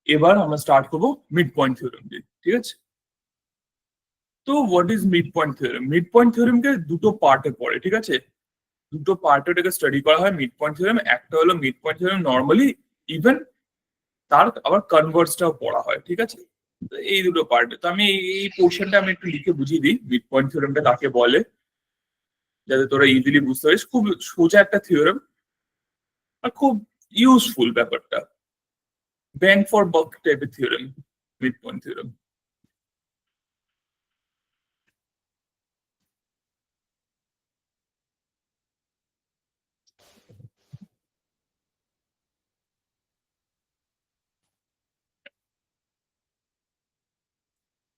এবার আমরা স্টার্ট করবো মিড পয়েন্ট থিওরেম দিয়ে, ঠিক আছে? তো what is mid point theorem? Mid point থিওরেমকে দুটো পার্টে পড়ে, ঠিক আছে? দুটো পার্টে এটাকে স্টাডি করা হয় মিড পয়েন্ট থিওরেম। একটা হলো mid point theorem normally, even তার আবার কনভার্সটাও পড়া হয়, ঠিক আছে? তো এই দুটো পার্ট। তো আমি এই পোর্শনটা আমি একটু লিখে বুঝিয়ে দিই মিড পয়েন্ট থিওরেমটা কাকে বলে, যাতে তোরা ইজিলি বুঝতে পারিস। খুব সোজা একটা থিওরেম আর খুব ইউজফুল ব্যাপারটা। ব্যাং ফর বাক টাইপের theorem mid point theorem.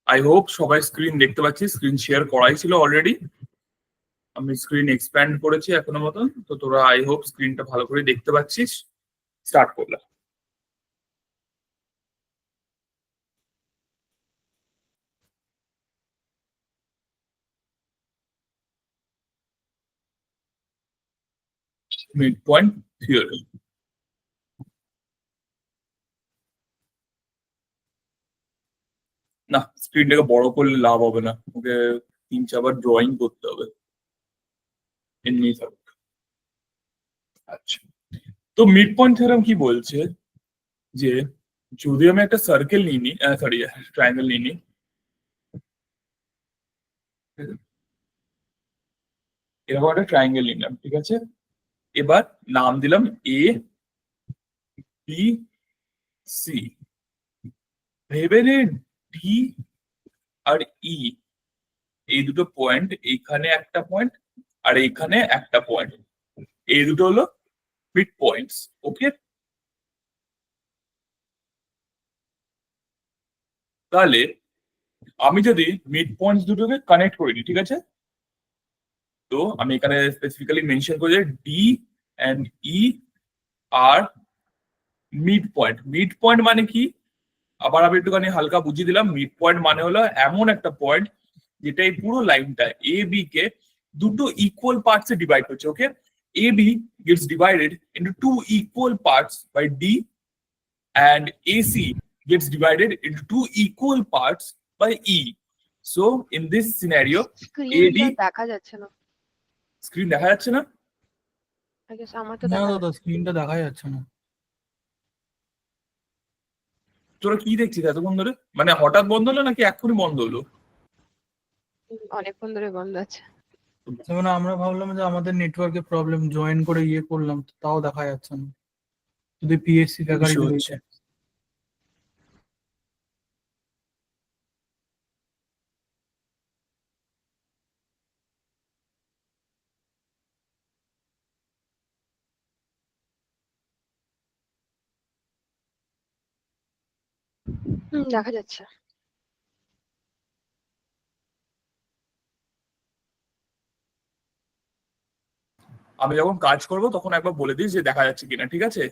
I hope সবাই স্ক্রিন দেখতে পাচ্ছি। স্ক্রিন শেয়ার করাই ছিল অলরেডি, আমি স্ক্রিন এক্সপ্যান্ড করেছি এখনো মতন। তো তোরা আই হোপ স্ক্রিনটা ভালো করে দেখতে পাচ্ছিস। স্টার্ট করলাম। Mid point theorem. না, স্ক্রিনটাকে বড় করলে লাভ হবে না, ওকে 3-4 ড্রয়িং করতে হবে, এমনি থাকুক। আচ্ছা, তো মিড পয়েন্ট থিওরেম কি বলছে যে যদি আমি একটা সার্কেল নিই নি, সরি ট্রায়াঙ্গেল নিই নি, এরকম একটা ট্রায়াঙ্গেল নিলাম, ঠিক আছে? এবার নাম দিলাম এ বি সি। ভেবে নে ডি আর ই এই দুটো পয়েন্ট, এইখানে একটা পয়েন্ট আর এইখানে একটা পয়েন্ট, এই দুটো হলো মিড পয়েন্টস। ওকে, তাহলে আমি যদি মিড পয়েন্টস দুটোকে কানেক্ট করে দিই, ঠিক আছে? তো আমি এখানে স্পেসিফিক্যালি মেনশন করি যে D and E are mid point. Mid point মানে কি, আবার আমি একটুখানি হালকা বুঝিয়ে দিলাম। মিড পয়েন্ট মানে হলো এমন একটা পয়েন্ট যেটা এই পুরো লাইনটা এ বি কে দুটো ইকুয়াল পার্টসে ডিভাইড করছে। Okay, A B gets divided into 2 equal parts by D and AC gets divided into 2 equal parts by E. So in this scenario, AD দেখা যাচ্ছে না। স্ক্রিন দেখা যাচ্ছে না? আমার তো না দাদা, স্ক্রিনটা দেখা যাচ্ছে না। তোরা কি দেখছিস এতক্ষণ ধরে? মানে হঠাৎ বন্ধ হলো নাকি এক্ষুনি বন্ধ হলো? অনেকক্ষণ ধরে বন্ধ আছে। মানে আমরা ভাবলাম যে আমাদের নেটওয়ার্কে প্রবলেম, জয়েন করে করলাম, তাও দেখা যাচ্ছে না, যদি পিএসসি ফ্যাকাল্টি রয়েছে। দেখা যাচ্ছে। আমি যখন কাজ করব তখন একবার বলে দিস যে দেখা যাচ্ছে কিনা, ঠিক আছে?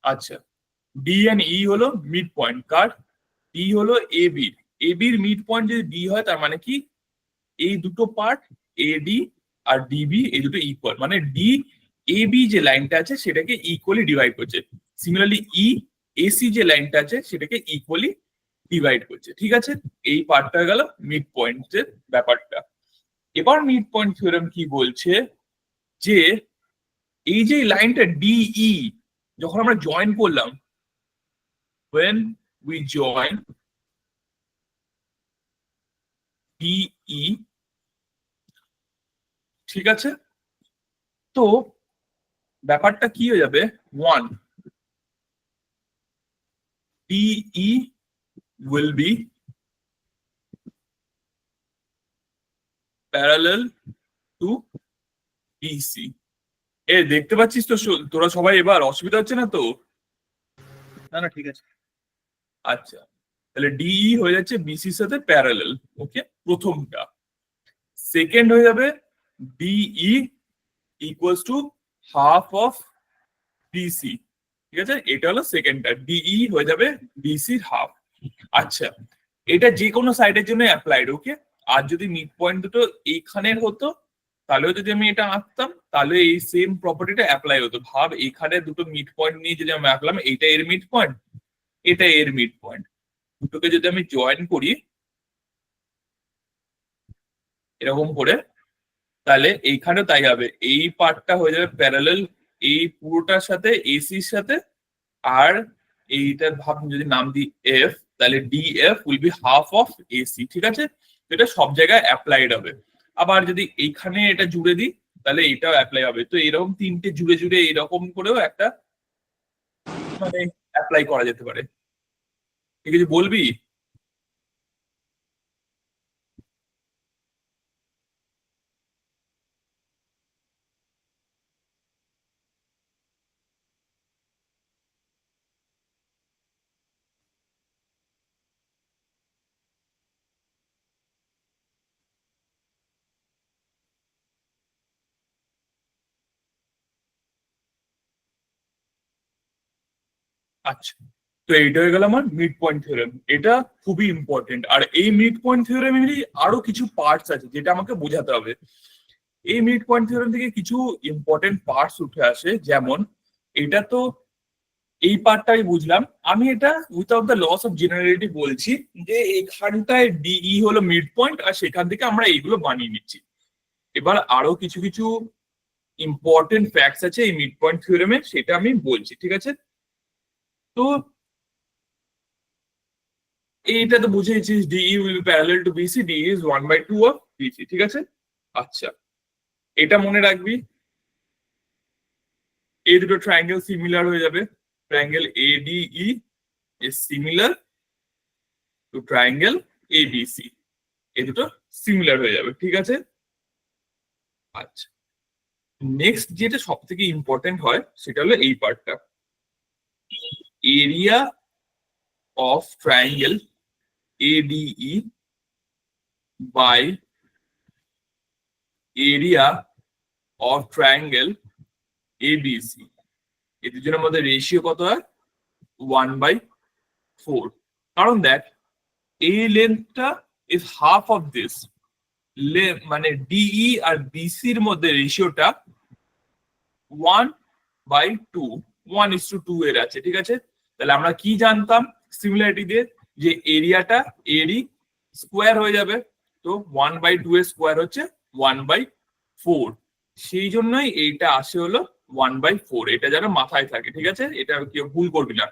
আচ্ছা, ডি এন্ড ই হলো মিড পয়েন্ট কার? ডি হলো এ বির। এ বির মিড পয়েন্ট যদি ডি হয় তার মানে কি এই দুটো পার্ট এডি আর ডিবি এই দুটো ইকুয়াল, মানে ডি এ বি যে লাইনটা আছে সেটাকে ইকুয়ালি ডিভাইড করছে। সিমিলারলি ই এসি যে লাইনটা আছে সেটাকে ইকুয়ালি ডিভাইড করছে, ঠিক আছে? এই পার্টটা গেল মিড পয়েন্টের ব্যাপারটা। এবার মিড পয়েন্ট থিওরেম কি বলছে যে এই যে লাইনটা ডিই যখন আমরা জয়েন করলাম, when we join ডিই, ঠিক আছে? তো ব্যাপারটা কি হয়ে যাবে, 1 DE will be parallel to BC. দেখতে পাচ্ছিস তো তোরা সবাই? এবার অসুবিধা হচ্ছে না তো? না না, ঠিক আছে। আচ্ছা, তাহলে ডিই হয়ে যাচ্ছে বিসির সাথে প্যারালাল। ওকে, প্রথমটা। সেকেন্ড হয়ে যাবে DE equals to half of BC, ঠিক আছে? এটা হলো সেকেন্ডটা, ডিই হয়ে যাবে বিসির হাফ। আচ্ছা, এটা যে কোনো সাইডের জন্য অ্যাপ্লাইড। ওকে, আর যদি মিড পয়েন্ট দুটো এইখানের হতো তাহলেও যদি আমি এটা আঁকতাম তাহলে এই সেম প্রপার্টিটা অ্যাপ্লাই হতো। ভাব এখানে দুটো মিড পয়েন্ট নিয়ে যদি আমি আঁকলাম, এটা এর মিড পয়েন্ট, এটা এর মিড পয়েন্ট, দুটোকে যদি আমি জয়েন করি এরকম করে, তাহলে এইখানেও তাই হবে। এই পার্টটা হয়ে যাবে প্যারালাল এই পুরোটার সাথে, এসির সাথে। আর এইটার ভাব যদি নাম দিই এফ, তাহলে DF will be half of AC. ঠিক আছে, এটা সব জায়গায় অ্যাপ্লাইড হবে। আবার যদি এইখানে এটা জুড়ে দিই তাহলে এটাও অ্যাপ্লাই হবে। তো এরকম তিনটে জুড়ে জুড়ে এরকম করেও একটা মানে অ্যাপ্লাই করা যেতে পারে। ঠিক আছে, বলবি? আচ্ছা, তো এইটা হয়ে গেল আমার মিড পয়েন্ট থিওরেম। এটা খুবই ইম্পর্টেন্ট। আর এই মিড পয়েন্ট থিওরেমেরই আরো কিছু পার্টস আছে যেটা আমাকে বোঝাতে হবে। এই মিড পয়েন্ট থিওরেম থেকে কিছু ইম্পর্টেন্ট পার্টস উঠে আসে, যেমন এটা তো এই পার্টটা আমি বুঝলাম। আমি এটা without the loss of generality বলছি যে এখানটায় ডিই হলো মিড পয়েন্ট, আর সেখান থেকে আমরা এইগুলো বানিয়ে নিচ্ছি। এবার আরো কিছু কিছু ইম্পর্টেন্ট ফ্যাক্টস আছে এই মিড পয়েন্ট থিওরেমে, সেটা আমি বলছি। ঠিক আছে, তো এইটা তো বুঝেছিস, DE will be parallel to BC, DE is 1/2 of BC. ঠিক আছে, আচ্ছা এটা মনে রাখবি। এই দুটো ট্রায়াঙ্গেল সিমিলার হয়ে যাবে। Triangle ADE is similar to triangle ABC, এই দুটো সিমিলার হয়ে যাবে। ঠিক আছে, আচ্ছা নেক্সট যেটা সব থেকে ইম্পর্টেন্ট হয় সেটা হলো এই পার্টটা, area of triangle ADE by area of triangle ABC. এই দুজনের মধ্যে রেশিও কত হয়? 1/4। কারণ দেখ এই লেন্থটা ইজ হাফ অফ দিস, মানে ডিই আর বিসির মধ্যে রেশিওটা 1/2, 1:2 এর আছে। ঠিক আছে, তাহলে আমরা কি জানতাম সিমিলারিটি দিয়ে? যে এরিয়াটা এরই স্কোয়ার হয়ে যাবে। তো 1/2 এর স্কোয়ার হচ্ছে 1/4। সেই জন্যই এইটা আসে হলো 1/4। এটা যেন মাথায় থাকে। ঠিক আছে, এটা কেউ ভুল করবি না।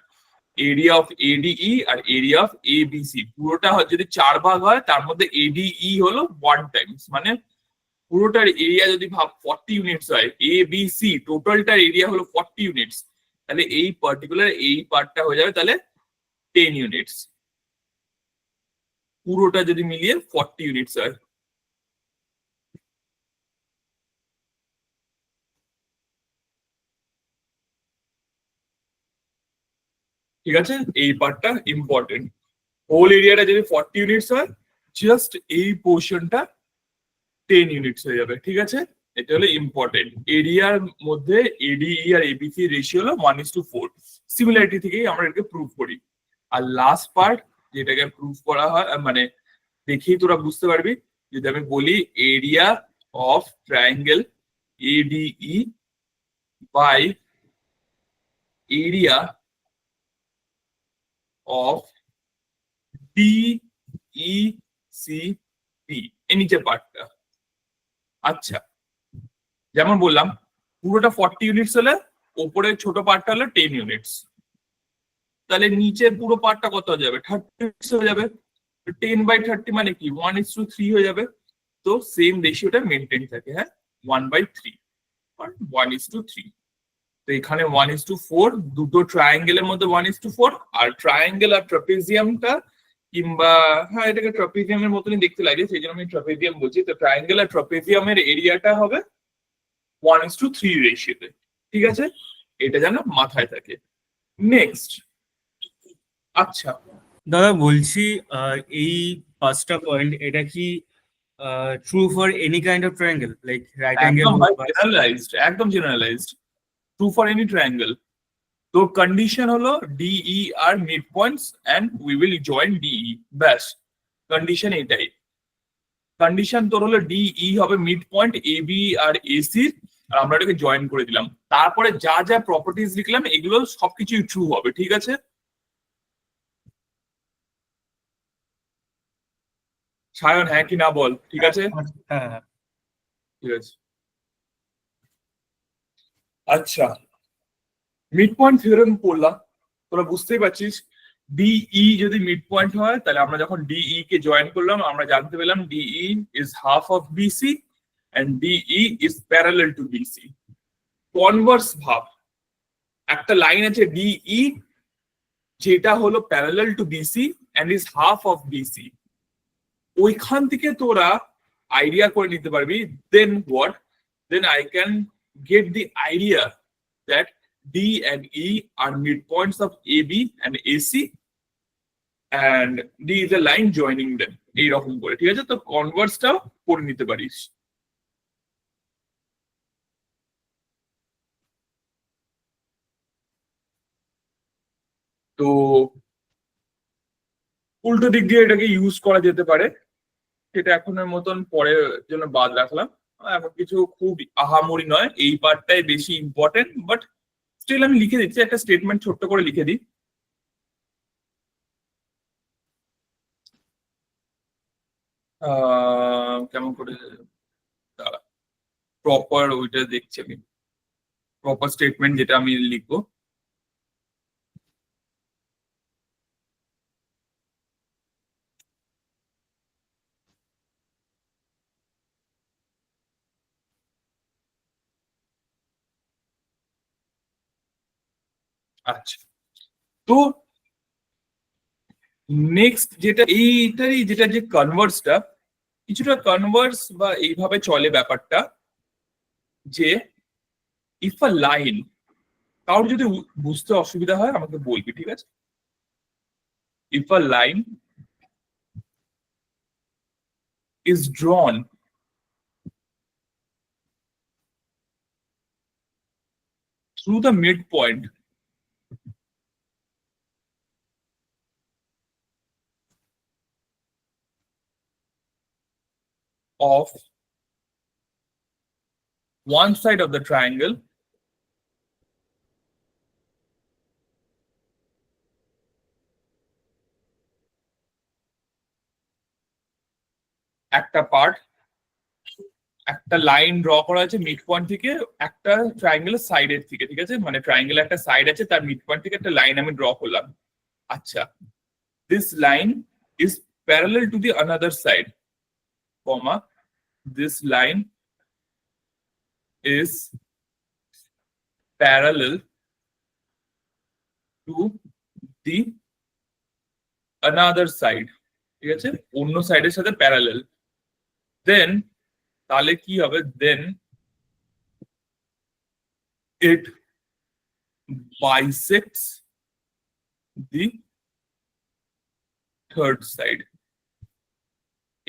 এরিয়া অফ এডিই আর এরিয়া অফ এবিসি পুরোটা যদি 4 ভাগ হয়, তার মধ্যে এডিই হলো 1 টাইমস, মানে পুরোটার এরিয়া যদি ভাব 40 ইউনিটস হয়, এ বি সি টোটালটার এরিয়া হলো 40 ইউনিটস, তাহলে এই পার্টিকুলার এই পার্টটা হয়ে যাবে তাহলে 10 ইউনিটস। পুরোটা যদি মিলিয়ে 40 ইউনিটস হয়। ঠিক আছে, এই পার্টটা ইম্পর্টেন্ট। হোল এরিয়াটা যদি 40 ইউনিটস হয়, জাস্ট এই পোর্শনটা 10 ইউনিটস হয়ে যাবে। ঠিক আছে, এটা হলো ইম্পর্টেন্ট। এরিয়ার মধ্যে এডিই আর এবিসি রেশিও হলো 1:4। সিমিলারিটি থেকেই আমরা এটাকে প্রুভ করি। আর লাস্ট পার্ট যেটাকে প্রুভ করা হয়, মানে দেখেই তোরা বুঝতে পারবি, যদি আমি বলি area of triangle ADE by area of DECP, এই নিচের পার্টটা। আচ্ছা, যেমন বললাম পুরোটা 40 ইউনিটস হলে ওপরের ছোট পার্টটা হলো 10 ইউনিটস, তাহলে নিচের পুরো পার্টটা কত হয়ে যাবে? 30 ইউনিটস হয়ে যাবে। 10/30 মানে কি? 1:3 হয়ে যাবে। তো সেম রেশিওটা মেনটেন থাকে। হ্যাঁ, 1/3 1:3। তো এখানে 1:4, দুটো ট্রায়াঙ্গেলের মধ্যে 1:4। আর ট্রায়াঙ্গেল আর ট্রাপিজিয়ামটা, কিংবা হ্যাঁ এটাকে ট্রাপিজিয়ামের মতনই দেখতে লাগে, সেই জন্য আমি ট্রাপিজিয়াম বলছি। তো ট্রায়াঙ্গেল আর ট্রাপিজিয়ামের এরিয়াটা হবে 1:3 রেশিওতে। ঠিক আছে, এটা যেন মাথায় থাকে। নেক্সট, আচ্ছা দাদা বলছি, এই পাঁচটা পয়েন্ট এটা কি true for any kind of triangle, like right angle? একদম জেনারেলাইজড, একদম generalised, true for any triangle. তো কন্ডিশন হলো DE are mid points and we will join DE, ব্যাস কন্ডিশন এটাই। কন্ডিশন তোর হলো ডি ই হবে মিড পয়েন্ট এ বি আর এসি, আর আমরা এটাকে জয়েন করে দিলাম। তারপরে যা যা প্রপার্টিজ লিখলাম এগুলো সবকিছুই ট্রু হবে, ঠিক আছে? সায়ন হ্যাঁ কি না বল, ঠিক আছে? হ্যাঁ হ্যাঁ। ঠিক আছে। আচ্ছা, মিড পয়েন্ট থিওরেম পড়লাম, তোরা বুঝতেই পারছিস ডিই যদি মিড পয়েন্ট হয় তাহলে আমরা যখন ডিই কে জয়েন করলাম আমরা জানতে পেলাম DE is half of BC and DE is parallel to BC. Converse ভাব, একটা লাইন আছে ডিই যেটা হলো parallel to BC and is half of BC, ওইখান থেকে তোরা আইডিয়া করে নিতে পারবি then what, then I can get the idea that D and E are midpoints of AB and AC and D is a line joining them, এইরকম করে, ঠিক আছে? তো কনভার্সটাও করে নিতে পারিস। তো উল্টো দিক দিয়ে এটাকে ইউজ করা যেতে পারে, সেটা এখনের মতন পরের জন্য বাদ রাখলাম। এখন কিছু খুব আহামরি নয়, এই পার্টটাই বেশি ইম্পর্টেন্ট, বাট স্টিল আমি লিখে দিচ্ছি, একটা স্টেটমেন্ট ছোট্ট করে লিখে দিই। কেমন করে দাঁড়া, প্রপার ওইটা দেখছি আমি, প্রপার স্টেটমেন্ট যেটা আমি লিখবো। আচ্ছা, তো নেক্সট যেটা এইটারই যেটা যে কনভার্সটা, কিছুটা কনভার্স বা এইভাবে চলে ব্যাপারটা যে ইফ আ লাইন, কারোর যদি বুঝতে অসুবিধা হয় আমাকে বলবি, ঠিক আছে? If a line is drawn through the midpoint of one side of the triangle একটা পার্ট, একটা লাইন ড্র করা আছে মিড পয়েন্ট থেকে একটা ট্রায়াঙ্গেলের সাইডের থেকে, ঠিক আছে? মানে ট্রায়াঙ্গেলের একটা সাইড আছে, তার মিড পয়েন্ট থেকে একটা লাইন আমি ড্র করলাম। আচ্ছা, this line is parallel to the another side, comma, this line is parallel to the another side, ঠিক আছে? অন্য সাইডের সাথে প্যারালাল। দেন তাহলে কি হবে, দেন it bisects the third side।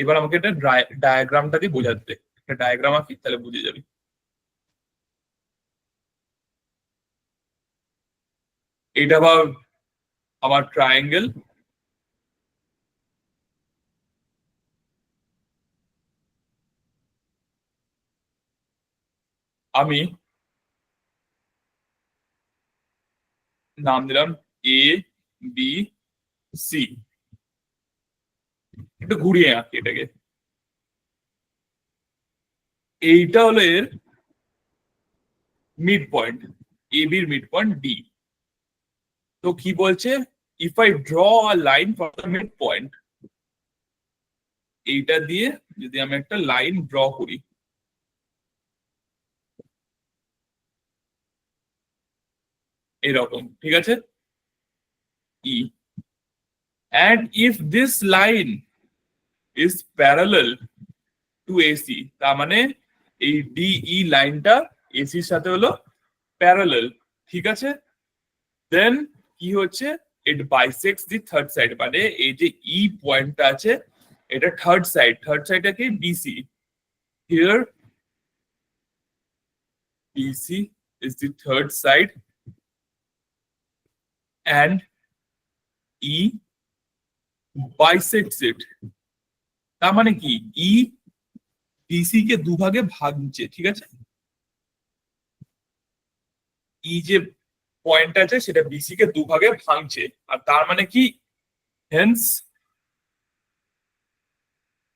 এবার আমাকে এটা ডায়াগ্রামটা দিয়ে বোঝাতে, একটা ডায়াগ্রাম আঁকি তাহলে বুঝে যাবি। এটা আবার আমার ট্রায়াঙ্গেল, আমি নাম দিলাম এ বি সি, একটু ঘুরিয়ে আঁকি এটাকে। এইটা হলো এর মিড পয়েন্ট, এ বির মিড পয়েন্ট ডি। তো কি বলছে, if I draw a line for the mid point, এইটা দিয়ে যদি আমি একটা লাইন ড্র করি, এরকম, ঠিক আছে? ই, and if this line is parallel to AC, তার মানে এই ডিই লাইনটা এসির সাথে হলো প্যারালাল, ঠিক আছে? দেন কি হচ্ছে, ইট বাইসেক্টস দি থার্ড সাইড, মানে এই যে ই পয়েন্টটা আছে এটা থার্ড সাইড, থার্ড সাইডটা কি BC, here BC is the third side and E bisects it তার মানে কি ই বিসি কে দুভাগে ভাঙছে, ঠিক আছে? ই যে পয়েন্ট আছে সেটা বিসি কে দুভাগে ভাঙছে, আর তার মানে কি hence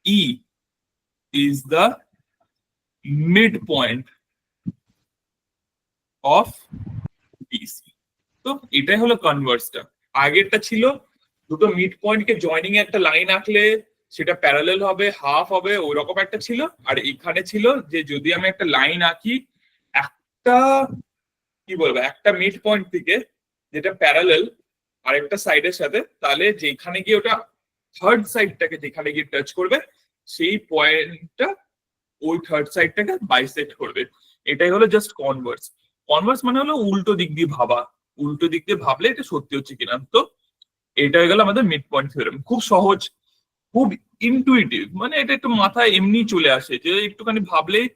E is the mid point of BC. তো এটাই হলো কনভার্সটা। আগেরটা ছিল দুটো মিড পয়েন্টকে জয়নিং এ একটা লাইন আঁকলে সেটা প্যারালাল হবে, হাফ হবে, ওই রকম একটা ছিল। আর এখানে ছিল যে যদি আমি একটা লাইন আঁকি একটা, কি বলবো, একটা মিড পয়েন্ট থেকে যেটা প্যারালাল আরেকটা সাইডের সাথে, তাহলে যেখানে গিয়ে ওটা থার্ড সাইডটাকে যেখানে গিয়ে টাচ করবে সেই পয়েন্টটা ওই থার্ড সাইডটাকে বাইসেক্ট করবে। এটাই হলো জাস্ট কনভার্স। কনভার্স মানে হলো উল্টো দিক দিয়ে ভাবা, উল্টো দিক দিয়ে ভাবলে এটা সত্যি হচ্ছে কিনা। তো এটা হয়ে গেল আমাদের মিড পয়েন্ট থিওরেম। খুব সহজ, খুব ইনটুইটিভ, মানে এটা একটু মাথায় এমনি চলে আসে যে একটুখানি ভাবলেই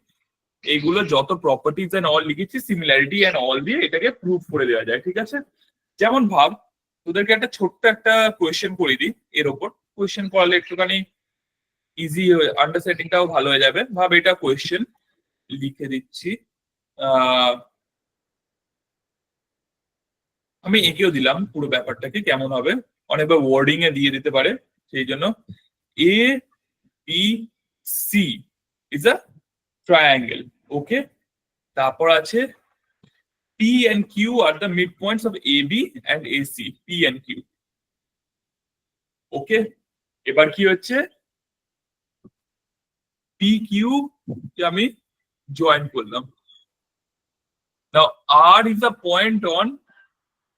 এইগুলো যত প্রপার্টিজ এন্ড অল লিখেছি সিমিলারিটি এন্ড অল দিয়ে এটাকে প্রুভ করে দেওয়া যায়, ঠিক আছে? যেমন ভাব, তোদেরকে একটা ছোট্ট একটা কোয়েশ্চেন করে দিই এর ওপর। কোয়েশ্চেন করলে একটুখানি ইজি আন্ডারস্ট্যান্ডিংটাও ভালো হয়ে যাবে। ভাব এটা কোয়েশ্চেন, লিখে দিচ্ছি। আহ আমি এঁকেও দিলাম পুরো ব্যাপারটাকে কেমন হবে, অনেকবার ওয়ার্ডিং এ দিয়ে দিতে পারে, সেই জন্য A B C is a triangle, okay? তারপর আছে P and Q are the mid points of A B and A C, P and Q, okay? এবার কি হচ্ছে, পি কিউ কে আমি জয়েন করলাম। Now R is a point on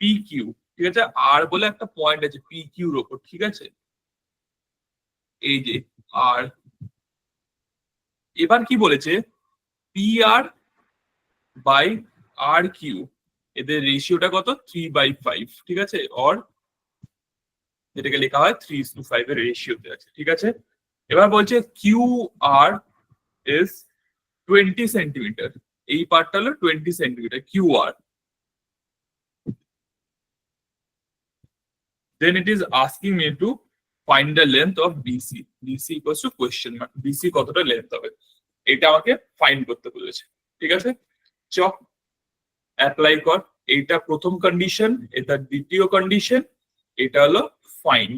P Q, ঠিক আছে? আর বলে একটা পয়েন্ট আছে পি কিউর ওপর, ঠিক আছে? এই যে আর, এবার কি বলেছে, P R by R Q, এদের রেশিওটা কত, 3/5, ঠিক আছে? অর যেটাকে লেখা হয় 3:5 এর রেশিওতে আছে, ঠিক আছে? এবার বলছে কিউ আর ইজ 20 সেন্টিমিটার, এই পার্টটা হলো 20 centimetre Q R. Then it is asking me to find the length of BC. BC equals to question mark. BC কতটা লেন্থ হবে এটা আমাকে ফাইন্ড করতে বলেছে, ঠিক আছে? চ অ্যাপ্লাই কর। এইটা প্রথম কন্ডিশন, এটা দ্বিতীয় কন্ডিশন, এটা হলো ফাইন্ড।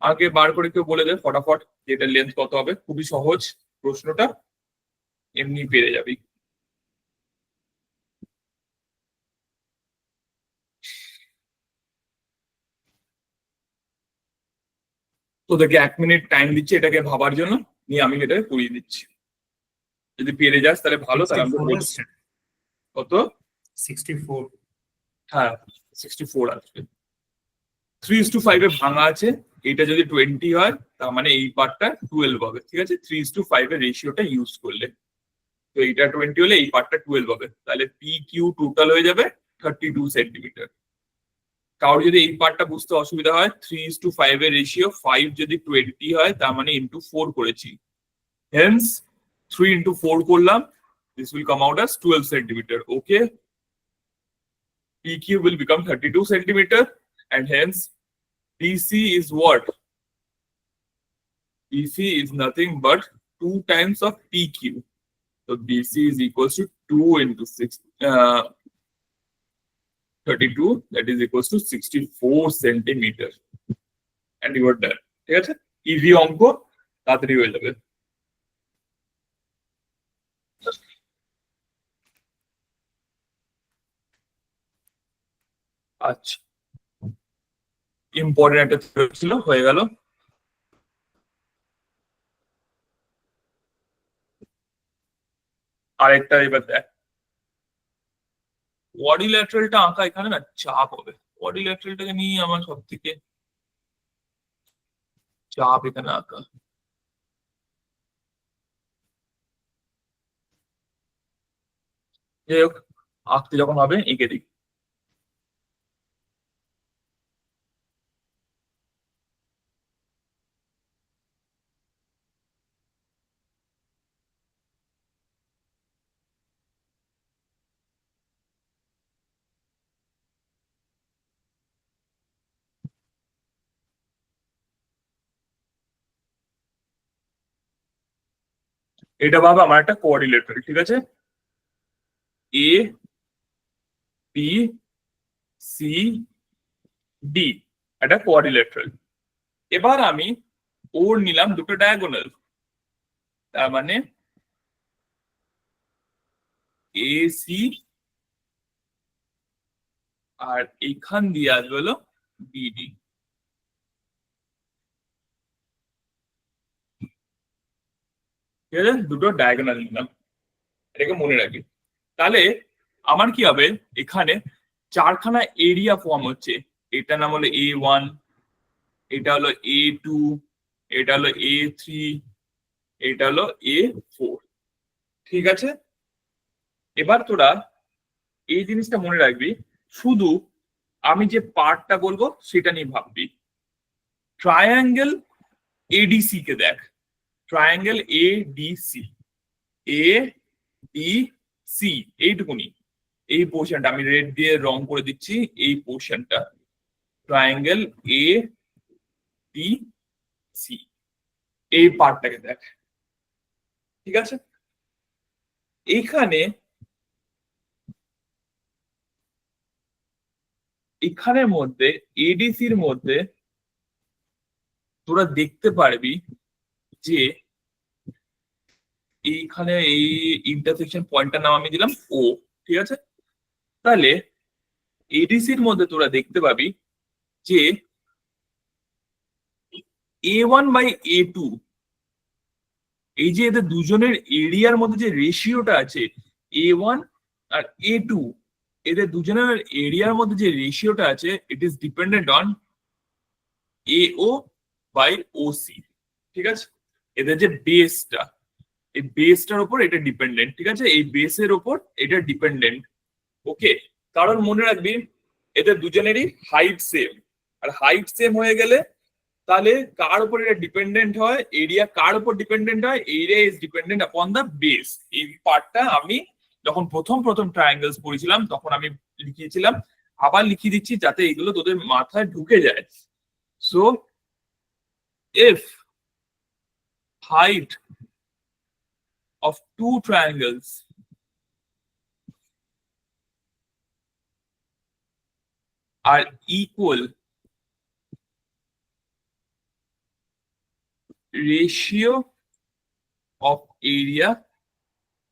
আগে বার করে কেউ বলে দেয় ফটাফট যে এটা লেন্থ কত হবে। খুবই সহজ প্রশ্নটা, এমনি পেরে যাবি। তোদেরকে 1 মিনিট টাইম দিচ্ছি এটাকে ভাবার জন্য, নিয়ে আমি এটাকে করিয়ে দিচ্ছি। যদি পেরে যাস তাহলে ভালো, তাহলে আমরা 64 বলবো। আসছে। কত? 64। হ্যাঁ 64 আসবে। 3:5 এ ভাঙা আছে, এটা যদি 20 হয় তার মানে এই পার্টটা 12 হবে, ঠিক আছে? 3:5 এর রেশিওটা ইউজ করলে, তো এইটা 20 হলে এই পার্টটা 12 হবে, তাহলে পি কিউ টোটাল হয়ে যাবে 32 সেন্টিমিটার। কারোর যদি এই পার্টটা বুঝতে অসুবিধা হয়, 3:5 এর রেশিও 5 যদি 20 হয় তার মানে ইন্টু 4 করেছি, হেন্স 3 ইন্টু 4 করলাম, this will come out as 12 centimetre, okay? PQ will become 32 centimeter, and hence BC is what? BC is nothing but 2 times of PQ. So BC is equals to 2 into 6, 32, that is equals to 64 centimeter. And you are done. ঠিক আছে? Easy অঙ্ক, তাড়াতাড়ি হয়ে যাবে। আচ্ছা, important একটা theorem ছিল, হয়ে গেল। আরেকটা এবার দেখ, কোয়াড্রিল্যাটারালটা আঁকা এখানে না চাপ হবে। কোয়াড্রিল্যাটারালটাকে নিয়ে আমার সব থেকে চাপ এখানে আঁকা। যাই হোক, আঁকতে যখন হবে এঁকে দিই। এটা ভাবে আমার একটা কোঅর্ডিনেটর, ঠিক আছে, এ বি সি ডি একটা কোঅর্ডিনেটর। এবার আমি ওর নিলাম দুটো ডায়াগোনাল, তার মানে এ সি আর এইখান দিয়ে আসবে হলো বিডি। ঠিক আছে, দুটো ডায়াগোনাল নিলাম, এটাকে মনে রাখি। তাহলে আমার কি হবে, এখানে চারখানা এরিয়া ফর্ম হচ্ছে। এটা নাম হলো A1, এটা হলো A2, এটা হলো A3, এটা হলো A4। ঠিক আছে, এবার তোরা এই জিনিসটা মনে রাখবি, শুধু আমি যে পার্টটা বলবো সেটা নিয়ে ভাববি। ট্রায়াঙ্গেল এডিসি কে দেখ, triangle ADC, A D C, এইটুকুনি, এই পোর্শনটা আমি রেড দিয়ে রং করে দিচ্ছি, এই পোর্শনটা ট্রায়াঙ্গেল এ ডি সি, এই পার্টটাকে দেখ। ঠিক আছে, এইখানে এখানের মধ্যে এডিসির মধ্যে তোরা দেখতে পারবি যে এইখানে এই ইন্টারসেকশন পয়েন্টটার নাম আমি দিলাম ও। ঠিক আছে, তাহলে এডিসির মধ্যে তোরা দেখতে পাবি যে A1 বাই A2, এই যে এদের দুজনের এরিয়ার মধ্যে যে রেশিওটা আছে, A1 আর A2, এদের দুজনের এরিয়ার মধ্যে যে রেশিওটা আছে, it is dependent on AO by OC। ঠিক আছে, এদের যে বেসটা, এই বেসটার উপর এটা ডিপেন্ডেন্ট। ঠিক আছে, এই বেসের উপর এটা ডিপেন্ডেন্ট। ওকে, কারণ মনে রাখবি এদের দুজনেরই হাইট সেম, আর হাইট সেম হয়ে গেলে তাহলে কার উপর এটা ডিপেন্ডেন্ট হয়, এরিয়া কার উপর ডিপেন্ডেন্ট হয়, area is dependent upon the base. এই পার্টটা আমি যখন প্রথম ট্রায়াঙ্গেলস পড়েছিলাম তখন আমি লিখিয়েছিলাম, আবার লিখিয়ে দিচ্ছি যাতে এগুলো তোদের মাথায় ঢুকে যায়। So if height of two triangles are equal, ratio of area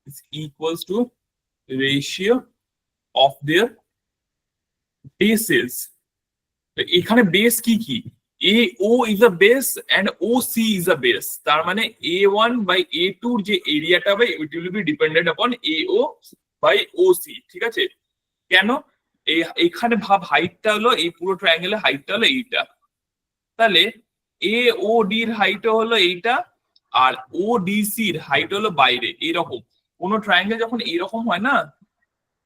is equals to ratio of their bases. তো এখানে বেস কি কি, AO is a base and OC is a base, তার মানে A1 by A2 যে এরিয়াটা হবে it will be dependent upon AO by OC। ঠিক আছে, কেন, এখানে ভাব হাইটটা হলো, এই পুরো ট্রায়াঙ্গেলের হাইটটা হলো এইটা, তাহলে AOD এর হাইট হলো এইটা, আর ODC এর হাইট হলো বাইরে। এইরকম কোন ট্রায়াঙ্গেল যখন এইরকম হয় না,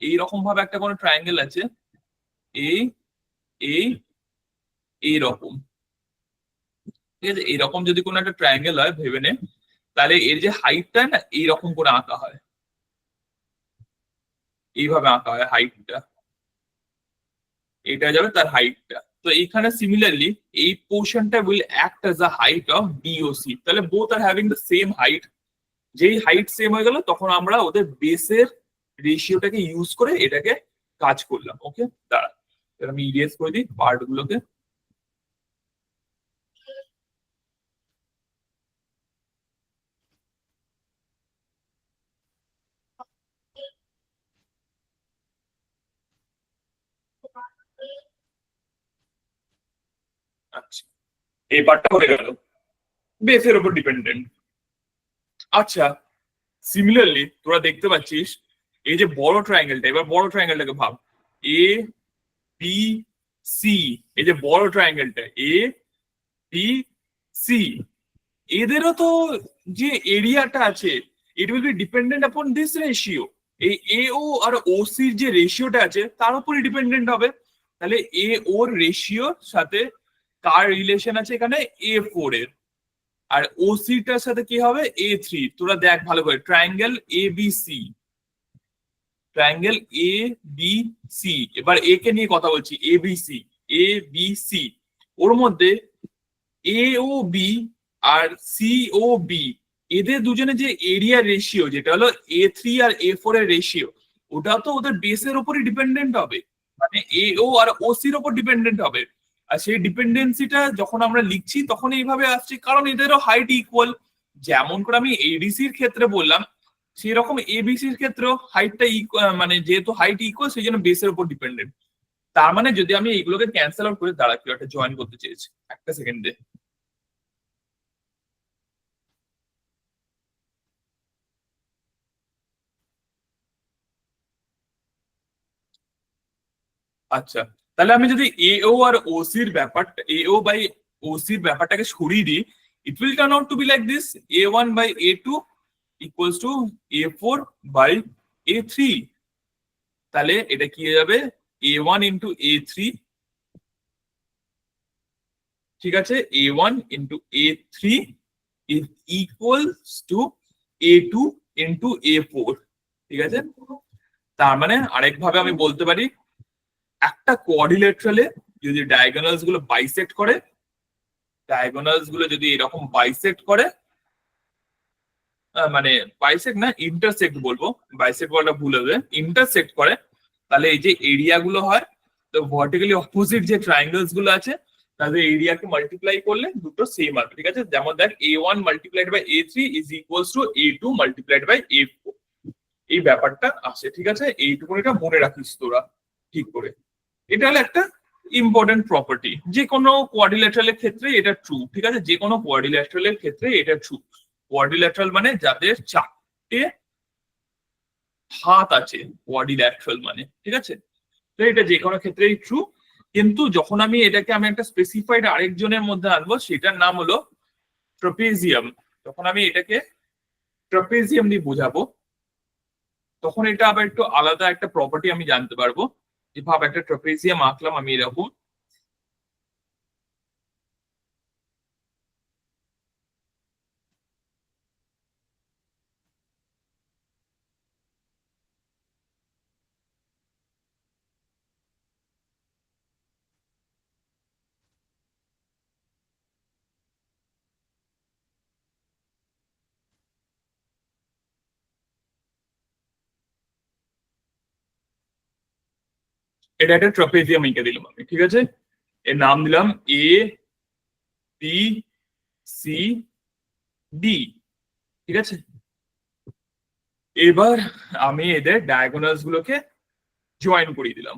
এইরকম ভাবে একটা কোন ট্রায়াঙ্গেল আছে, এই এই এইরকম, ঠিক আছে, এইরকম যদি কোনো একটা ট্রায়াঙ্গেল হয় ভেবে নে, তাহলে এর যে হাইটটা না এইরকম করে আঁকা হয়, এইভাবে আঁকা হয় হাইটটা, এটা যাবে তার হাইটটা। তো এখানে সিমিলারলি এই পোর্শনটা will act as a height of BOC, তাহলে both are having the same height. যেই হাইট সেম হয়ে গেল তখন আমরা ওদের বেসের রেশিওটাকে ইউজ করে এটাকে কাজ করলাম। ওকে, দাঁড়া আমি ইরেজ করে দিই পার্ট গুলোকে। আচ্ছা, এই পার্টটা হয়ে গেল, বেসের উপর ডিপেন্ডেন্ট। আচ্ছা, সিমিলারলি তোরা দেখতে পাচ্ছিস এই যে বড় ট্রায়াঙ্গেলটা, এবার বড় ট্রায়াঙ্গেলটাকে ভাব, এ বি সি, এই যে বড় ট্রায়াঙ্গেলটা এ বি সি, এদেরও তো যে এরিয়াটা আছে ইট উইল বি ডিপেন্ডেন্ট আপন দিস রেশিও। এই AO আর OC এর যে রেশিওটা আছে তার উপরই ডিপেন্ডেন্ট হবে। তাহলে AO এর রেশিওর সাথে কার রিলেশন আছে এখানে, A4 এর, আর OC টার সাথে কি হবে, A3। তোরা দেখ ভালো করে, ট্রায়াঙ্গেল ABC, ট্রায়াঙ্গেল ABC, এবার এ কে নিয়ে কথা বলছি, ABC, ওর মধ্যে AOB আর COB এদের দুজনে যে এরিয়া রেশিও, যেটা হলো A3 আর A4 এর রেশিও, ওটা তো ওদের বেসের উপরই ডিপেন্ডেন্ট হবে, মানে AO আর OCর উপর ডিপেন্ডেন্ট হবে। আর সেই ডিপেন্ডেন্সিটা যখন আমরা লিখছি তখন এইভাবে আসছে, কারণ এদেরও হাইট ইকুয়াল। যেমন করে আমি ADCর ক্ষেত্রে বললাম, সেই রকম ABCর ক্ষেত্রেও হাইটটা মানে যেহেতু হাইট ইকুয়াল সেই জন্য বেসের উপর ডিপেন্ডেন্ট। তার মানে যদি আমি এইগুলোকে ক্যান্সেল আউট করে দাঁড়া কেউ একটা জয়েন করতে চেয়েছি, একটা সেকেন্ডে। আচ্ছা, তাহলে আমি যদি AO আর OCর ব্যাপারটা, AO বাই OCর ব্যাপারটাকে সরিয়ে দিই, it will turn out to be like this, A1 by A2 equals to A4 by A3। তাহলে এটা কি হয়ে যাবে, A1 ইন্টু A3, ঠিক আছে, A1 into A3 is equals to A2 into A4, ঠিক আছে। তার মানে আরেকভাবে আমি বলতে পারি, একটা কোঅর্ডিলেটারালে যদি ডায়াগোনালস গুলো বাইসেক্ট করে, ডায়াগোনালস গুলো যদি এরকম বাইসেক্ট করে, মানে বাইসেক্ট না ইন্টারসেক্ট বলবো, বাইসেক্ট বলাটা ভুল হবে, ইন্টারসেক্ট করে, তাহলে এই যে এরিয়া গুলো হয়, তো ভার্টিক্যালি অপোজিট যে ট্রায়াঙ্গেলস গুলো আছে তাদের এরিয়াকে মাল্টিপ্লাই করলে দুটো সেম আসবে, ঠিক আছে। যেমন দেখ A1 multiplied by A3 is equals to A2 multiplied by A4, এই ব্যাপারটা আসে, ঠিক আছে। এইটুকু এটা মনে রাখিস তোরা ঠিক করে। এটা হলো একটা ইম্পর্টেন্ট প্রপার্টি, যে কোনো কোয়াড্রিল্যাটারালের ক্ষেত্রে এটা ট্রু, ঠিক আছে, যে কোনো কোয়াড্রিল্যাটারালের ক্ষেত্রে এটা ট্রু। কোয়াড্রিল্যাটারাল মানে যাদের চারটে হাত আছে, কোয়াড্রিল্যাটারাল মানে, ঠিক আছে। তো এটা যে কোনো ক্ষেত্রেই ট্রু, কিন্তু যখন আমি এটাকে একটা স্পেসিফাইড আরেকজনের মধ্যে আনবো, সেটার নাম হলো ট্রাপিজিয়াম, যখন আমি এটাকে ট্রাপিজিয়াম দিয়ে বোঝাবো, তখন এটা আবার একটু আলাদা একটা প্রপার্টি আমি জানতে পারবো। যে ভাব একটা ট্রাপিজিয়াম আঁকলাম আমি এরকম, এটা একটা ট্রাপিজিয়াম এঁকে দিলাম আমি, ঠিক আছে। এর নাম দিলাম ABCD, ঠিক আছে। এবার আমি এদের ডায়াগোনালস গুলোকে জয়েন করিয়ে দিলাম।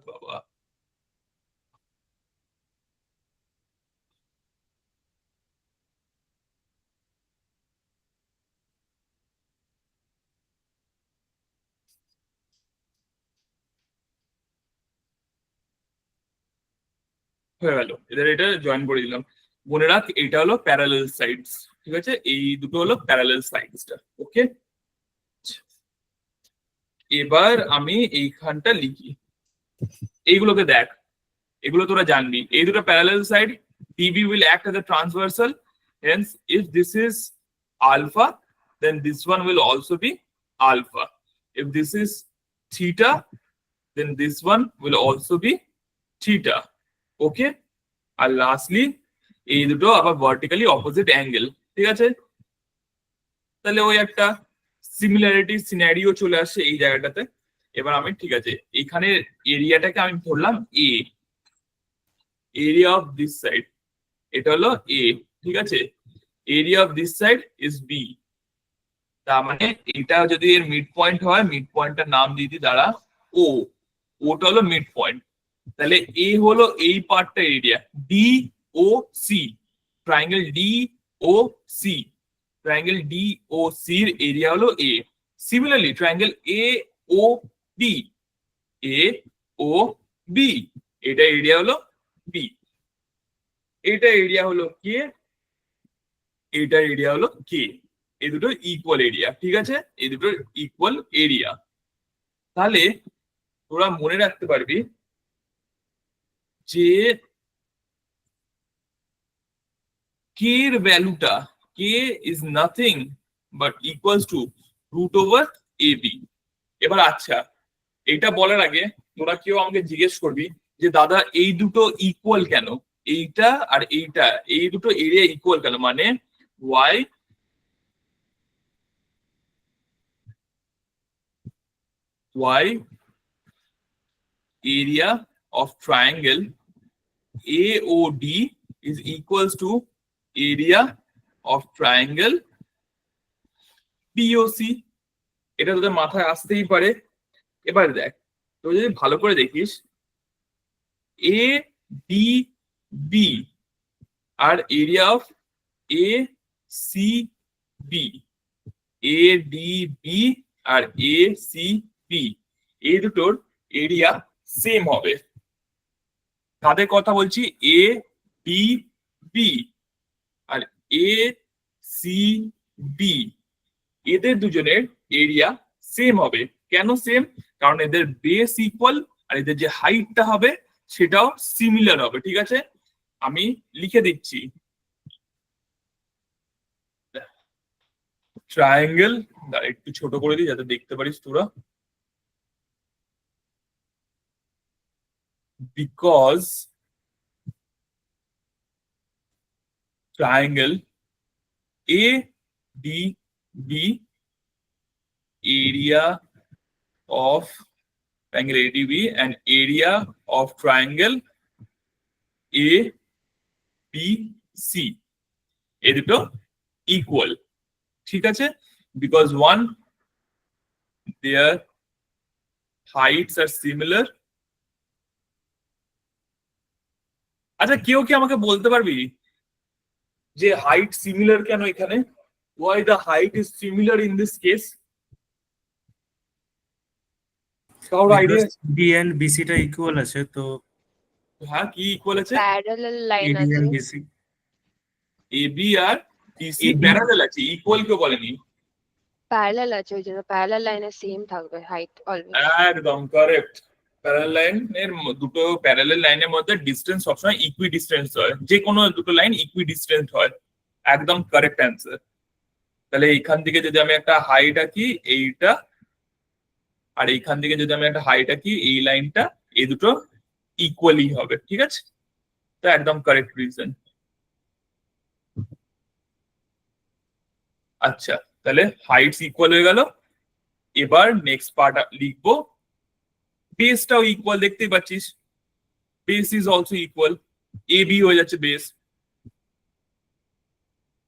বাবা, হয়ে গেল, এদের এটা জয়েন করে দিলাম। মনে রাখ এটা হলো প্যারালাল সাইডস, ঠিক আছে, এই দুটো হলো প্যারালাল সাইডসটা, ওকে। এবার আমি এইখানটা লিখি, এইগুলোকে দেখ, এগুলো তোরা জানবি, এই দুটো parallel side, DB will act as a transversal, hence if this is alpha then this one will also be alpha, if this is theta then this one will also be theta, okay। আর lastly এই দুটো আবার vertically opposite angle, ঠিক আছে। তাহলে ওই একটা similarity scenario চলে আসছে এই জায়গাটাতে। এবার আমি, ঠিক আছে, এখানে এরিয়াটাকে আমি ধরলাম A, area of this side এটা হলো A, ঠিক আছে, area of this side is B। তার মানে এটা যদি এর মিড পয়েন্ট হয়, মিড পয়েন্টটার নাম দিয়ে দিই দাঁড়া O, ওটা হলো মিড পয়েন্ট। তাহলে A হলো এই পার্টটা area, DOC, triangle DOC, triangle DOC এর এরিয়া হলো A। Similarly triangle AOB, AOB এটা এরিয়া হলো B, এটা এরিয়া হলো K, এটা এরিয়া হলো K, এই দুটো ইকুয়াল এরিয়া, ঠিক আছে, এই দুটো ইকুয়াল এরিয়া। তাহলে তোরা মনে রাখতে পারবি যে K এর ভ্যালুটা, K is nothing but equals to √AB। এবার আচ্ছা, এইটা বলার আগে তোরা কেউ আমাকে জিজ্ঞেস করবি যে দাদা এই দুটো ইকুয়াল কেন, এইটা আর এইটা, এই দুটো এরিয়া ইকুয়াল কেন, মানে Y area of triangle AOD is equals to area of triangle POC। এটা তোদের মাথায় আসতেই পারে। এবার দেখ, তো যদি ভালো করে দেখিস, ADB আর এরিয়া অফ ACB, ADB আর ACB এই দুটোর এরিয়া সেম হবে। কাদের কথা বলছি? ADB আর ACB, এদের দুজনের এরিয়া সেম হবে। কেন সেম? কারণ এদের বেস ইকুয়াল আর এদের যে হাইটটা হবে সেটাও সিমিলার হবে। ঠিক আছে, আমি লিখে দিচ্ছি। ট্রায়াঙ্গেল, একটু ছোট করে দিই যাতে দেখতে পারিস তোরা। Because triangle ADB, area of triangle ADB and area of triangle ABC, এই দুটো ইকুয়াল। ঠিক আছে, because one, their heights are similar। আচ্ছা, কেউ কি আমাকে বলতে পারবি যে হাইট সিমিলার কেন এখানে? Why the height is similar in this case? কারোর আইডিয়া? বি এন্ড বিসি টা ইকুয়াল আছে, তো হ্যাঁ, কি ইকুয়াল আছে? প্যারালাল লাইন এডি আছে, এন্ড বিসি। এবি আর বিসি AB প্যারালাল আছে, ইকুয়াল কেউ বলেনি। প্যারালাল আছে, ওই জন্য প্যারালাল লাইনে সেম থাকবে হাইট অলওয়েজ। একদম কারেক্ট। প্যারালাল লাইনের দুটো প্যারালাল লাইনের মধ্যে ডিসটেন্স সবসময় ইকুই ডিসটেন্স হয়, যে কোনো দুটো লাইন ইকুই ডিসটেন্স হয়। একদম কারেক্ট অ্যান্সার। তাহলে এইখান থেকে যদি আমি একটা হাইট আঁকি এইটা, আর এইখান থেকে যদি আমি একটা হাইট আঁকি এই লাইনটা, এই দুটো ইকুয়ালি হবে। ঠিক আছে, তো একদম কারেক্ট রিজন। আচ্ছা, তাহলে হাইটস ইকুয়াল হয়ে গেল। এবার নেক্সট পার্ট লিখবো, বেসটাও ইকুয়াল, দেখতেই পাচ্ছিস base is also equal, AB হয়ে যাচ্ছে বেস।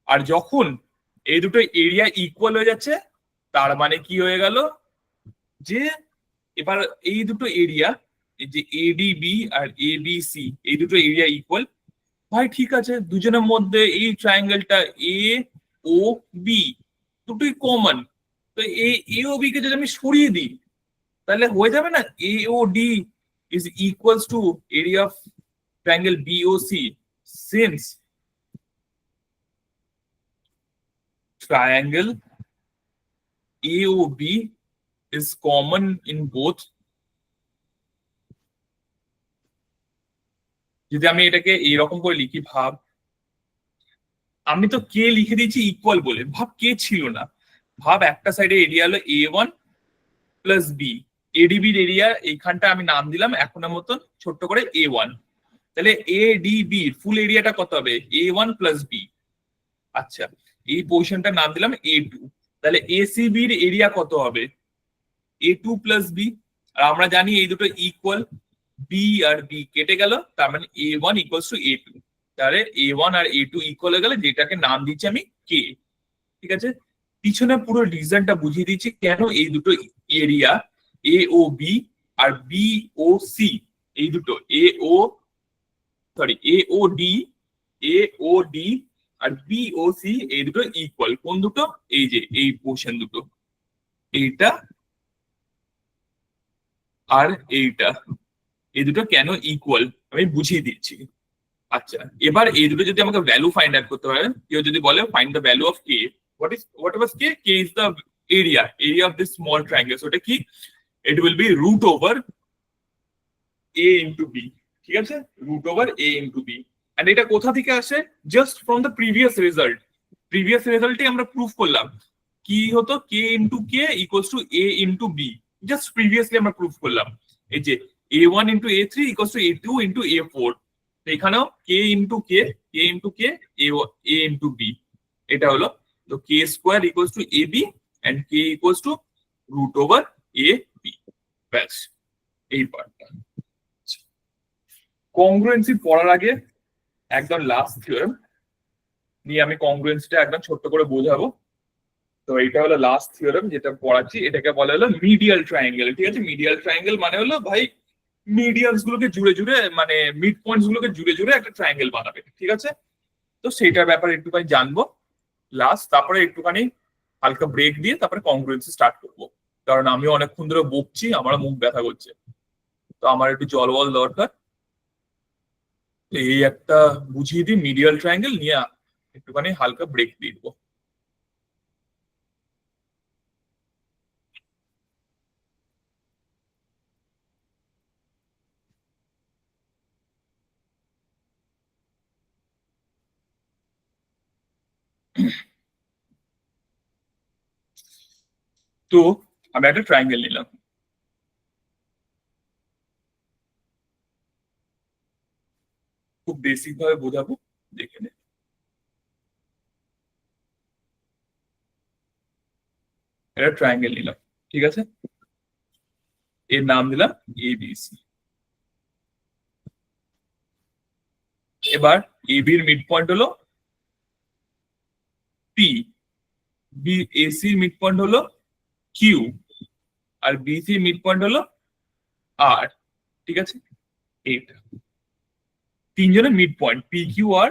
আর যখন এই দুটো এরিয়া ইকুয়াল হয়ে যাচ্ছে তার মানে কি হয়ে গেল, যে এবার এই দুটো এরিয়া, যে এডিবি আর এবিসি, এই দুটো এরিয়া ইকুয়াল। ভাই ঠিক আছে, দুজনের মধ্যে এই ট্রায়াঙ্গেলটা এ ও বি দুটোই কমন, তো এ ও বি কে যদি আমি সরিয়ে দিই তাহলে হয়ে যাবে না, A O D is equals to area of triangle BOC, since triangle AOB is common in both। যদি আমি এটাকে এইরকম করে লিখি, ভাব আমি তো কে লিখে দিয়েছি ইকুয়াল বলে, ভাব কে ছিল না। ভাব একটা সাইডে এরিয়া হলো A1 প্লাস বি, এডিবির এরিয়া এইখানটা আমি নাম দিলাম এখনের মতন ছোট্ট করে A1, তাহলে এডিবি ফুল এরিয়াটা কত হবে? A1 plus B. আচ্ছা, এই পোর্শনটার নাম দিলাম A2, তাহলে ACB এর এরিয়া কত হবে? A2 plus B. আর আমরা জানি এই দুটো ইকুয়াল, বি আর বি কেটে গেল, তার মানে A1 ইকুয়ালস টু A2। তাহলে A1 আর A2 ইকুয়াল হয়ে গেলে, যেটাকে নাম দিচ্ছি আমি কে। ঠিক আছে, পিছনে পুরো রিজনটা বুঝিয়ে দিচ্ছি কেন এই দুটো এরিয়া AOB আর BOC, এই দুটো AOD আর BOC এই দুটো ইকুয়াল। কোন দুটো? এই যে এই পোর্শন দুটো, এইটা আর এইটা, এই দুটো কেন ইকুয়াল আমি বুঝিয়ে দিচ্ছি। আচ্ছা, এবার এই দুটো যদি আমাকে ভ্যালু ফাইন্ড আউট করতে হয়, কেউ যদি বলে find the value of K, what was k? K is the area of this small triangle, so এটা কি? It will be root over a into b। ঠিক আছে, root over a into b। and এটা কোথা থেকে আসে? Just from the previous রেজাল্টে আমরা প্রুফ করলাম কি হতো, k into k equals to a into b। Just previously আমরা প্রুফ করলাম এই যে a1 into a3 equals to a2 into a4, তো এখানেও k into k into k a into b, এটা হলো। তো k square equals to ab and k equals to root over ab, ব্যাস এই পার্টটা। কংগ্রুয়েন্সি পড়ার আগে একদম লাস্ট থিওরেম নিয়ে আমি কংগ্রুয়েন্সিটা একদম ছোট্ট করে বোঝাবো। তো এটা হলো লাস্ট থিওরেম যেটা পড়াচ্ছি, এটাকে বলা হলো মিডিয়াল ট্রায়াঙ্গেল। ঠিক আছে, মিডিয়াল ট্রায়াঙ্গেল মানে হলো ভাই মিডিয়ানস গুলোকে জুড়ে জুড়ে মানে মিড পয়েন্টস গুলোকে জুড়ে জুড়ে একটা ট্রায়াঙ্গেল বানাবে। ঠিক আছে, তো সেইটার ব্যাপারে একটুখানি জানবো লাস্ট, তারপরে একটুখানি হালকা ব্রেক দিয়ে তারপরে কংগ্রুয়েন্সি স্টার্ট করবো, কারণ আমি অনেকক্ষণ ধরে বকছি, আমার মুখ ব্যথা করছে, তো আমার একটু জল বল দরকার। এই একটা বুঝিয়ে দিই মিডিয়াল ট্রায়াঙ্গেল নিয়ে একটুখানি হালকা ব্রেক দিয়ে দেবো। তো আমি একটা ট্রায়াঙ্গেল নিলাম, খুব বেসিক ভাবে বোঝাবো, দেখে নে। একটা ট্রায়াঙ্গেল নিলাম, ঠিক আছে, এর নাম দিলাম এবিসি। এবার এবির মিড পয়েন্ট হলো পি, বি এসির মিড পয়েন্ট হলো কিউ, আর বিসির মিড পয়েন্ট হলো আর। ঠিক আছে, এইটা তিনজনের মিড পয়েন্ট পি কিউ আর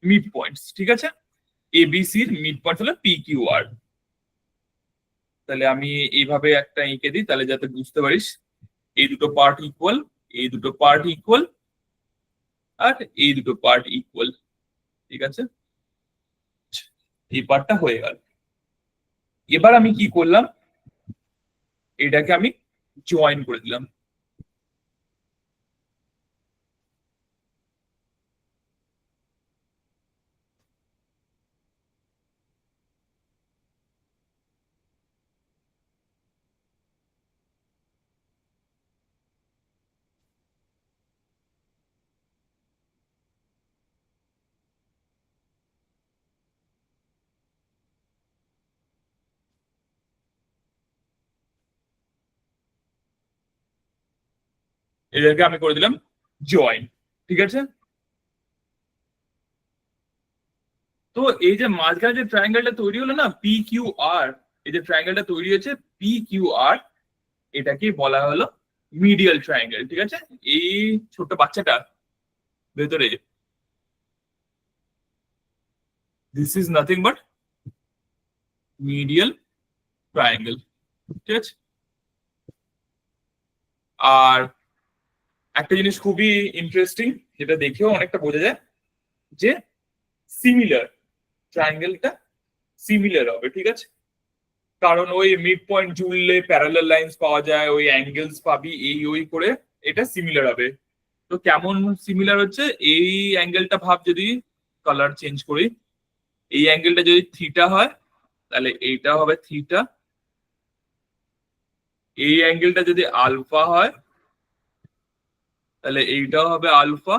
মিড পয়েন্টস। ঠিক আছে, এবিসির মিড পয়েন্ট হলো পি কিউ আর। তাহলে আমি এইভাবে একটা এঁকে দিই, তাহলে যাতে বুঝতে পারিস এই দুটো পার্ট ইকুয়াল, এই দুটো পার্ট ইকুয়াল, আর এই দুটো পার্ট ইকুয়াল। ঠিক আছে, এই পার্টটা হয়ে গেল। এবার আমি কি করলাম, এটাকে আমি জয়েন করে দিলাম। এটাকে আমি করে দিলাম জয়েন। ঠিক আছে, তো এই যে মাঝখানে যে ট্রায়াঙ্গেলটা তৈরি হলো না পি কিউ আর, এই যে ট্রায়াঙ্গেলটা তৈরি হয়েছে পি কিউ আর, এটাকে বলা হলো মিডিয়াল ট্রায়াঙ্গেল। ঠিক আছে, এই ছোট্ট বাচ্চাটা ভেতরে, this is nothing but medial triangle. ঠিক আছে, আর একটা জিনিস খুবই ইন্টারেস্টিং, যেটা দেখেও অনেকটা বোঝা যায় যে সিমিলার, ট্রায়াঙ্গেলটা সিমিলার হবে। ঠিক আছে, কারণ ওই মিড পয়েন্ট জুড়লে প্যারালাল লাইন্স পাওয়া যায়, ওই অ্যাঙ্গেলস পাবি, এই ওই করে এটা সিমিলার হবে। তো কেমন সিমিলার হচ্ছে, এই অ্যাঙ্গেলটা ভাব যদি কালার চেঞ্জ করি, এই অ্যাঙ্গেলটা যদি থিটা হয় তাহলে এইটা হবে থিটা, এই অ্যাঙ্গেলটা যদি আলফা হয় তাহলে এইটাও হবে আলফা,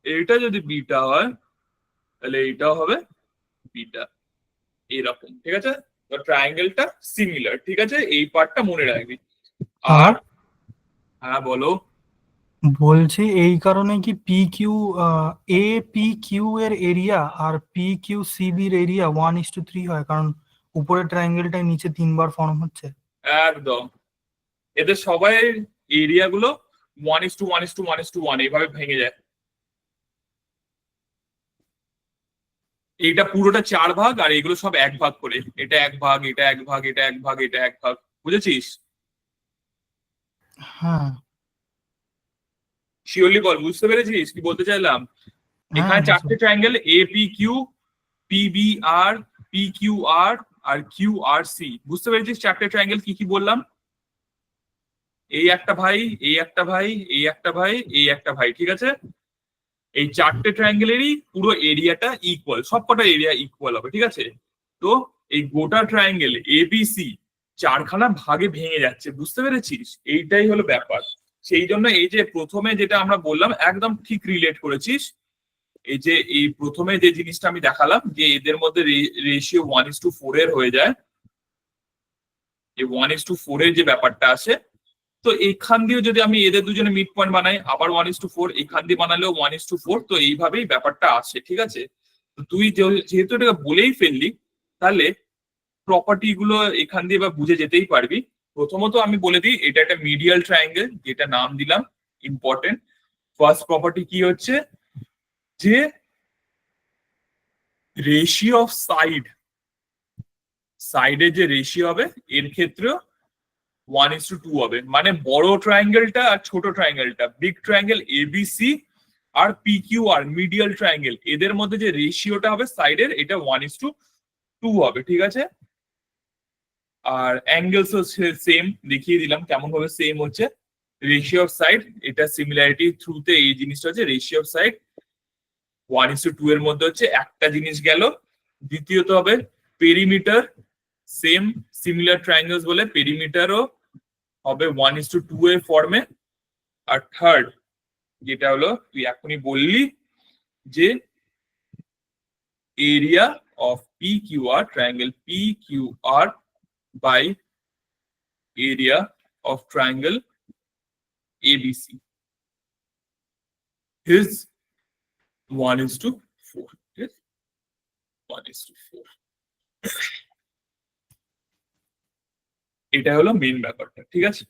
এইটা যদি বিটা হয় তাহলে এইটাও হবে বিটা, এরকম। ঠিক আছে, তো ট্রায়াঙ্গেলটা সিমিলার। ঠিক আছে, এই পার্টটা মনে রাখবি। আর হ্যাঁ বলো। বলছি এই কারণে কি P Q A P Q এর এরিয়া আর পি কিউ সিবির এরিয়া 1:3 হয়, কারণ উপরের ট্রায়াঙ্গেলটাই নিচে 3বার ফর্ম হচ্ছে। একদম, এদের সবাই এরিয়া গুলো 1:1:1:1 এইভাবে ভেঙে যায়। এইটা পুরোটা 4 ভাগ আর এগুলো সব 1 ভাগ করে, এটা 1 ভাগ, এটা 1 ভাগ, এটা 1 ভাগ, এটা 1 ভাগ, বুঝেছিস? হ্যাঁ শিওরলি বল, বুঝতে পেরেছিস কি বলতে চাইলাম? এখানে হ্যাঁ, চারটে triangle A P Q, P B R, P Q R, আর কিউ আর সি। বুঝতে পেরেছিস চারটে ট্রায়াঙ্গেল কি কি বললাম? এই একটা ভাই, এই একটা ভাই, এই একটা ভাই, এই একটা ভাই। ঠিক আছে, এই চারটে ট্রায়াঙ্গেলেরই পুরো এরিয়াটা ইকুয়াল, সবকটা এরিয়া ইকুয়াল হবে। ঠিক আছে, তো এই গোটা ট্রায়াঙ্গেল এবিসি চারখানা ভাগে ভেঙে যাচ্ছে, বুঝতে পেরেছিস? এইটাই হলো ব্যাপার। সেই জন্য এই যে প্রথমে যেটা আমরা বললাম একদম ঠিক রিলেট করেছিস। এই যে এই প্রথমে যে জিনিসটা আমি দেখালাম যে এদের মধ্যে রেশিও 1:4 এর হয়ে যায়, এই 1:4 এর যে ব্যাপারটা আসে, তো এইখান দিয়ে যদি আমি এদের দুজনে মিড পয়েন্ট বানাই আবার 1:4, এইখান দিয়ে বানালেও 1:4, তো এইভাবেই ব্যাপারটা আসে, ঠিক আছে? তো তুই যেহেতু এটা বলেই ফেললি, তাহলে প্রপার্টি গুলো এখান দিয়ে বা বুঝে যেতেই পারবি। প্রথমত আমি বলে দিই, এটা একটা মিডিয়াল ট্রায়াঙ্গেল, যেটা নাম দিলাম ইম্পর্টেন্ট। ফার্স্ট প্রপার্টি কি হচ্ছে, যে রেশিও অফ সাইডের যে রেশিও হবে এর ক্ষেত্রেও 1:2 হবে। মানে বড় ট্রায়াঙ্গেলটা আর ছোট ট্রায়াঙ্গেলটা, বিগ ট্রায়াঙ্গেল এবিসি আর পিকিউ আর মিডিয়াল ট্রায়াঙ্গেল, এদের মধ্যে যে রেশিওটা হবে সাইডের, এটা 1:2 হবে, ঠিক আছে? আর অ্যাঙ্গেলস সেম, দেখিয়ে দিলাম কেমন ভাবে সেম হচ্ছে। রেশিও অফ সাইড, এটা সিমিলারিটি থ্রুতে এই জিনিসটা হচ্ছে রেশিও অফ সাইড 1:2 এর মধ্যে হচ্ছে একটা জিনিস গেল। দ্বিতীয়ত হবে পেরিমিটার, সেম সিমিলার ট্রায়াঙ্গেলস বলে পেরিমিটারও হবে 1:2 এর ফর্মে। আর থার্ড যেটা হলো তুই এখনই বললি, যে area of P Q R, triangle P Q R by area of triangle ABC is 1:4. Yes, 1:4. এটা হলো মেন ব্যাপারটা, ঠিক আছে?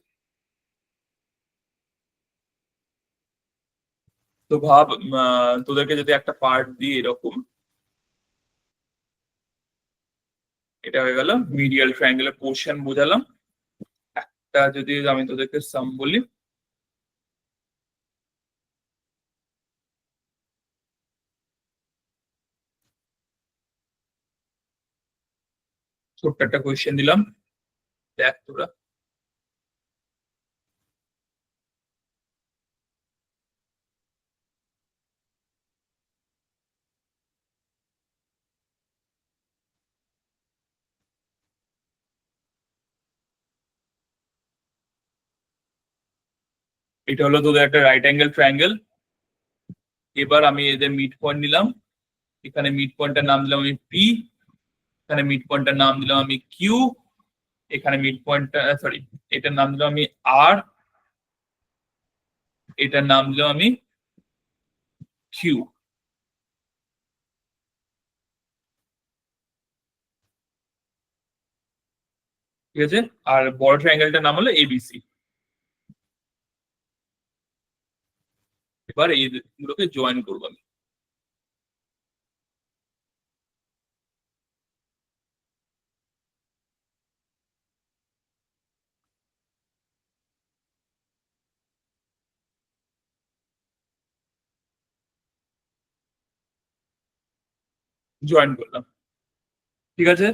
তো ভাব, তোদেরকে যদি একটা পার্ট দিই এরকম, এটা হয়ে গেল মিডিয়াল ট্রায়াঙ্গেলের পোর্শন বোঝালাম। একটা যদি আমি তোদেরকে সাম বলি, ছোট্ট একটা কোয়েশ্চেন দিলাম, দেখ তোরা। এটা হলো তোদের একটা রাইট অ্যাঙ্গেল ট্রায়াঙ্গেল। এবার আমি এদের মিড পয়েন্ট নিলাম, এখানে মিড পয়েন্টের নাম দিলাম আমি পি, এখানে মিড পয়েন্টের নাম দিলাম আমি কিউ, এখানে মিড পয়েন্টটা সরি, এটার নাম দিলাম আমি আর, এটার নাম দিলাম আমি কিউ, ঠিক আছে? আর বড় ট্রায়াঙ্গেলটার নাম হলো এবিসি। এবার এইগুলোকে জয়েন করবো আমি। জয়েন করলাম, ঠিক আছে?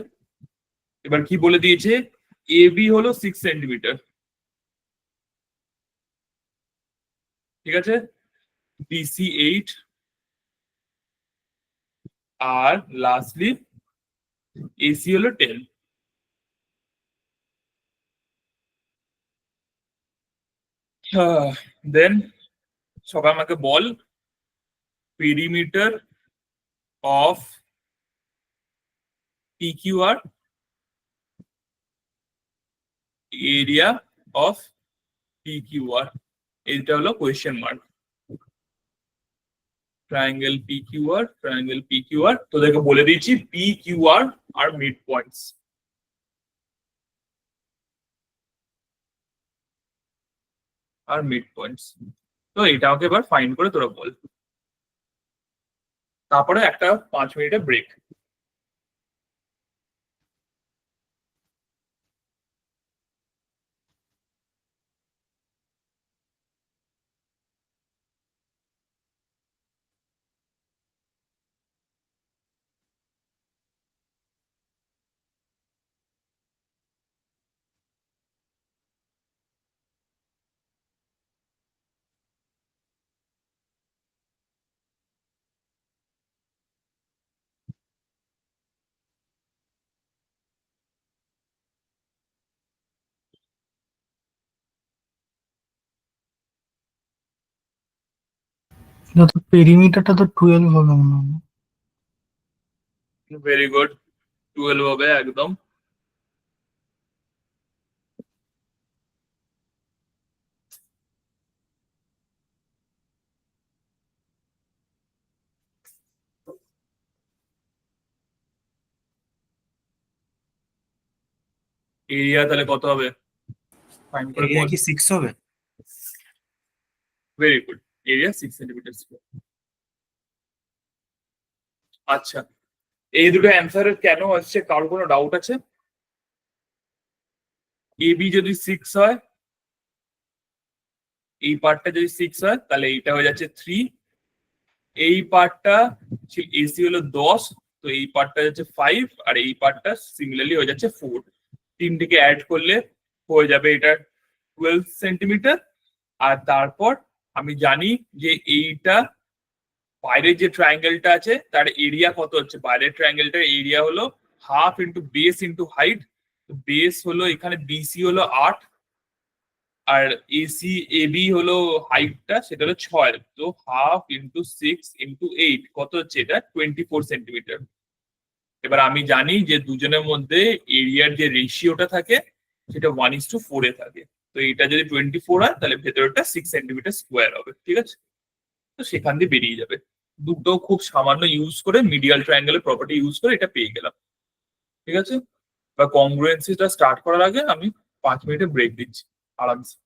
এবার কি বলে দিয়েছে, এবি হলো 6 সেন্টিমিটার, ঠিক আছে? বিসি 8, আর লাস্টলি এসি হলো 10। দেন সবাই আমাকে বল, perimeter of PQR, area of PQR, এটা হলো question mark. Triangle PQR, triangle PQR, তোদেরকে বলে দিয়েছি পিকিউআর আর মিড পয়েন্টস, আর মিড পয়েন্টস। তো এটা আমাকে এবার ফাইন্ড করে তোরা বল, তারপরে একটা 5 মিনিটের ব্রেক। যত পেরিমিটারটা তো 12 হবে মনে হয়। ভেরি গুড, 12 হবে একদম। এরিয়া তাহলে কত হবে? ফাইন করে এরিয়া বল। কি 6 হবে? Very good, area 6 centimetre square. আচ্ছা, এই দুটো অ্যান্সার কেন আসছে, কারোর কোনো ডাউট আছে? এবি যদি 6 হয়, এই পার্টটা যদি 6 হয় তাহলে এইটা হয়ে যাচ্ছে 3। এই পার্টটা এসি হলো 10, তো এই পার্টটা যাচ্ছে 5, আর এই পার্টটা সিমিলারলি হয়ে যাচ্ছে 4। তিনটিকে অ্যাড করলে হয়ে যাবে এটা 12 সেন্টিমিটার। আর তারপর আমি জানি যে এইটা বাইরের যে ট্রায়াঙ্গেলটা আছে তার এরিয়া কত হচ্ছে। বাইরের ট্রায়াঙ্গেলটার এরিয়া হলো half into base into height. Base হলো এখানে বিসি হলো 8, আর এসি এবি হলো হাইটটা সেটা হলো 6, তো হাফ ইন্টু 6 ইন্টু 8 কত হচ্ছে, এটা 24 সেন্টিমিটার। এবার আমি জানি যে দুজনের মধ্যে এরিয়ার যে রেশিওটা থাকে সেটা 1:4 এ থাকে। তো এটা যদি 24 হয় তাহলে ভেতরটা 6 সেন্টিমিটার স্কোয়ার হবে, ঠিক আছে? তো সেখান দিয়ে বেরিয়ে যাবে। দুটো খুব সামান্য ইউজ করে মিডিয়াল ট্রায়াঙ্গেলের প্রপার্টি ইউজ করে এটা পেয়ে গেলাম, ঠিক আছে? বা কংগ্রুয়েন্সিটা স্টার্ট করার আগে আমি 5 মিনিটের ব্রেক দিচ্ছি আরামসে।